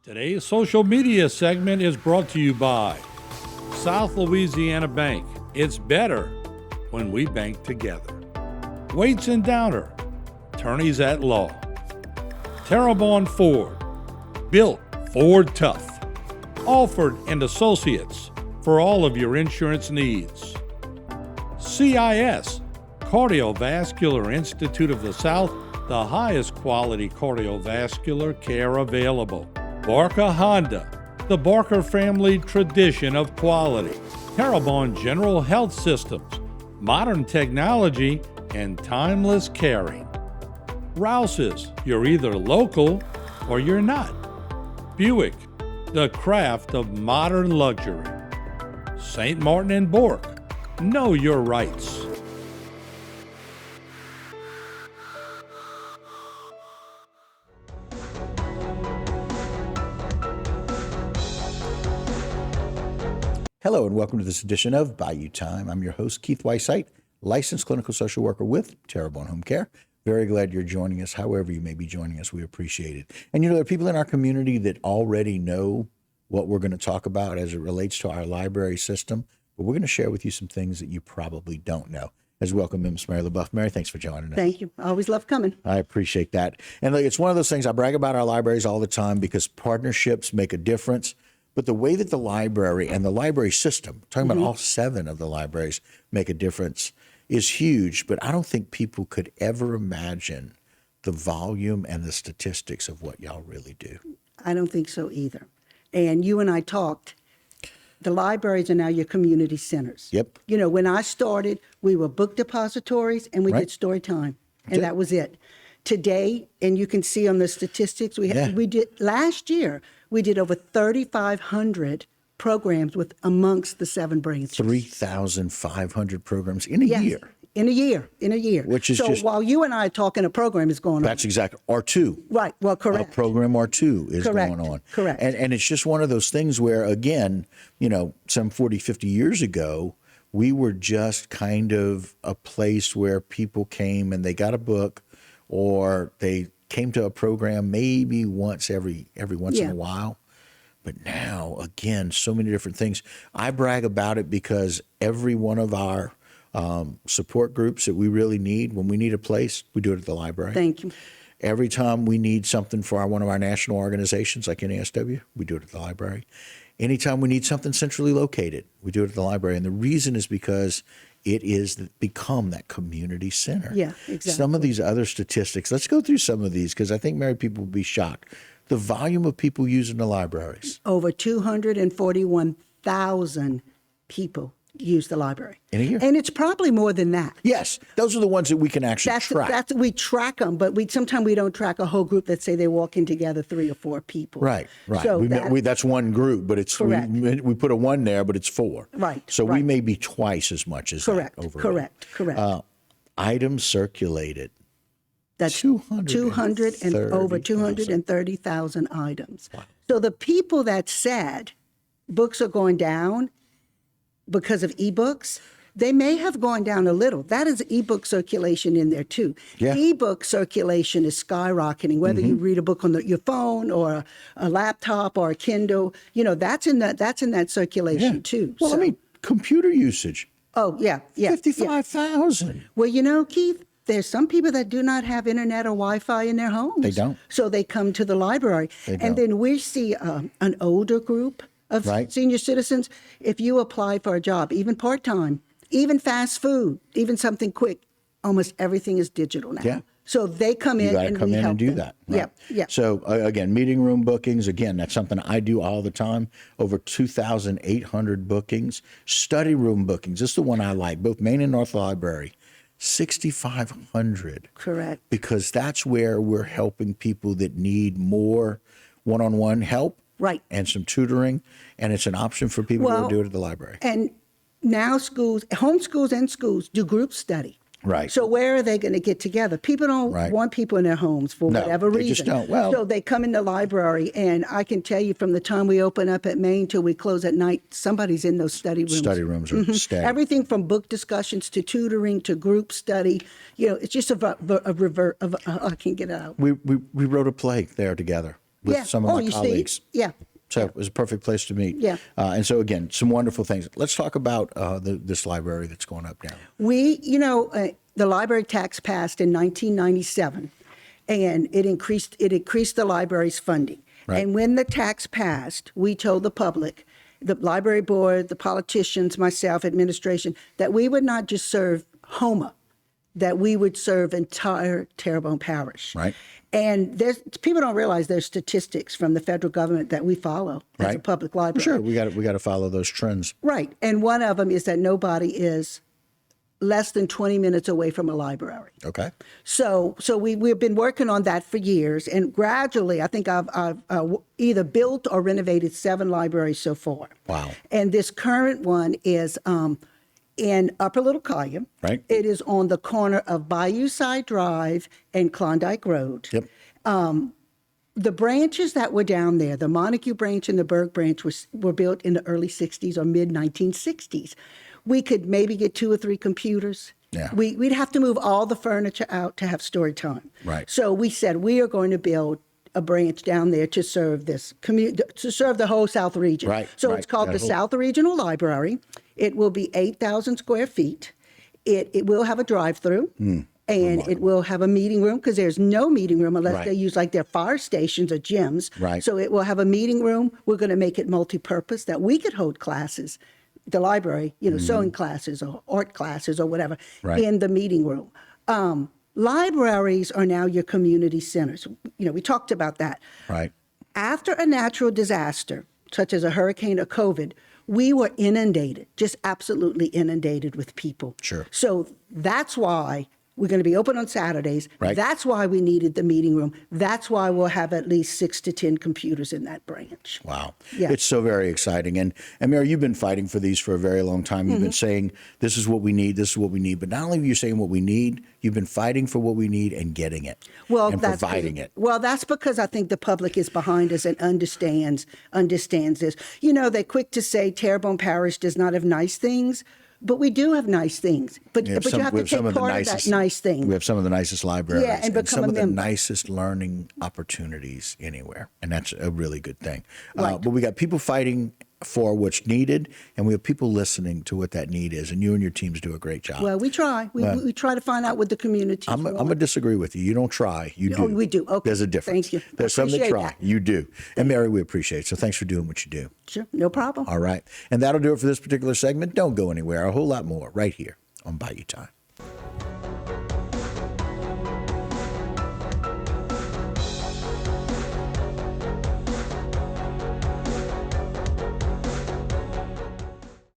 Today's social media segment is brought to you by South Louisiana Bank. It's better when we bank together. Waits and Downer, attorneys at law. Terrebonne Ford, built Ford tough. Alford and Associates, for all of your insurance needs. CIS, Cardiovascular Institute of the South, the highest quality cardiovascular care available. Barker Honda, the Barker family tradition of quality. Terrebonne General Health Systems, modern technology and timeless caring. Rouse's, you're either local or you're not. Buick, the craft of modern luxury. St. Martin and Bork, know your rights. Hello and welcome to this edition of Bayou Time. I'm your host, Keith Weissite, licensed clinical social worker with Terrebonne Home Care. Very glad you're joining us, however you may be joining us. We appreciate it. And you know, there are people in our community that already know what we're going to talk about as it relates to our library system, but we're going to share with you some things that you probably don't know. As we welcome Ms. Mary LeBeouf. Mary, thanks for joining us. Thank you. I always love coming. I appreciate that. And look, it's one of those things I brag about our libraries all the time because partnerships make a difference. But the way that the library and the library system, talking about all 7 of the libraries, make a difference is huge. But I don't think people could ever imagine the volume and the statistics of what y'all really do. I don't think so either. And you and I talked. The libraries are now your community centers. Yep. You know, when I started, we were book depositories and we did story time, and that was it. Today, and you can see on the statistics, we did last year. We did over 3,500 programs with amongst the 7 branches. 3,500 programs in a year. In a year. Which is so just, while you and I are talking, a program is going on. That's exactly, R2. Right, well, correct. A program R2 is going on. Correct. And it's just one of those things where, again, you know, some 40, 50 years ago, we were just kind of a place where people came and they got a book or they came to a program maybe once every once in a while. But now, again, so many different things. I brag about it because every one of our support groups that we really need, when we need a place, we do it at the library. Thank you. Every time we need something for one of our national organizations like NASW, we do it at the library. Anytime we need something centrally located, we do it at the library. And the reason is because it is become that community center. Yeah, exactly. Some of these other statistics, let's go through some of these because I think married people will be shocked. The volume of people using the libraries. Over 241,000 people use the library. In a year. And it's probably more than that. Yes, those are the ones that we can actually track. We track them, but sometimes we don't track a whole group that say they walk in together 3 or 4 people. Right. So that's one group, but it's we put a 1 there, but it's 4. Right. So we may be twice as much as that overall. Correct. Items circulated. That's 200 and over 230,000 items. Wow. So the people that said books are going down because of ebooks, they may have gone down a little. That is ebook circulation in there too. Yeah. Ebook circulation is skyrocketing, whether you read a book on your phone or a laptop or a Kindle, you know, that's in that circulation too. Well, I mean, computer usage. Oh, yeah. 55,000. Well, you know, Keith, there's some people that do not have internet or Wi-Fi in their homes. They don't. So they come to the library. And then we see an older group of senior citizens. If you apply for a job, even part-time, even fast food, even something quick, almost everything is digital now. Yeah. So they come in and we help do them. that. Right? Yeah. So again, meeting room bookings, again, that's something I do all the time. Over 2,800 bookings. Study room bookings, this is the one I like, both Main and North Library. 6,500. Correct. Because that's where we're helping people that need more one-on-one help. Right. And some tutoring. And it's an option for people to do it at the library. And now schools, home schools and schools do group study. Right. So where are they going to get together? People don't want people in their homes for whatever reason. They just don't. Well, so they come in the library, and I can tell you from the time we open up at Main till we close at night, somebody's in those study rooms. Study rooms are stacked. Everything from book discussions to tutoring to group study. You know, it's just a revert of I can't get it out. We wrote a play there together. with some of my you colleagues. see? Yeah. So it was a perfect place to meet. Yeah. And so, again, some wonderful things. Let's talk about this library that's going up now. The library tax passed in 1997, and it increased the library's funding. Right. And when the tax passed, we told the public, the library board, the politicians, myself, administration, that we would not just serve Houma, that we would serve entire Terrebonne Parish. Right. And people don't realize there's statistics from the federal government that we follow as a public library. Sure, we got to follow those trends. Right. And one of them is that nobody is less than 20 minutes away from a library. Okay. So we've been working on that for years, and gradually, I think I've either built or renovated 7 libraries so far. Wow. And this current one is in Upper Little Collier. Right. It is on the corner of Bayou Side Drive and Klondike Road. Yep. The branches that were down there, the Montague branch and the Berg branch, were built in the early 60s or mid 1960s. We could maybe get 2 or 3 computers. Yeah. We'd have to move all the furniture out to have story time. Right. So we said we are going to build a branch down there to serve this community, to serve the whole South region. Right. So it's called the South Regional Library. It will be 8,000 square feet. It will have a drive-through. And it will have a meeting room, because there's no meeting room unless they use like their fire stations or gyms. Right. So it will have a meeting room. We're going to make it multi-purpose, that we could hold classes, the library, sewing classes or art classes or whatever, in the meeting room. Libraries are now your community centers. We talked about that. Right. After a natural disaster, such as a hurricane or COVID, we were inundated, just absolutely inundated with people. Sure. So that's why we're going to be open on Saturdays. Right. That's why we needed the meeting room. That's why we'll have at least 6 to 10 computers in that branch. Wow. Yeah. It's so very exciting. And Mary, you've been fighting for these for a very long time. You've been saying, this is what we need, this is what we need. But not only are you saying what we need, you've been fighting for what we need and getting it and providing it. Well, that's because I think the public is behind us and understands this. They're quick to say Terrebonne Parish does not have nice things. But we do have nice things. But you have to take part of that nice thing. We have some of the nicest libraries and some of the nicest learning opportunities anywhere. And that's a really good thing. Right. But we got people fighting for what's needed, and we have people listening to what that need is. And you and your teams do a great job. Well, we try. We try to find out what the community I'm going to disagree with you. You don't try. You do. We do. Okay. There's a difference. Thank you. There's some that try. That. You do. And Mary, we appreciate it. So thanks for doing what you do. Sure. No problem. All right. And that'll do it for this particular segment. Don't go anywhere. A whole lot more right here on Bayou Time.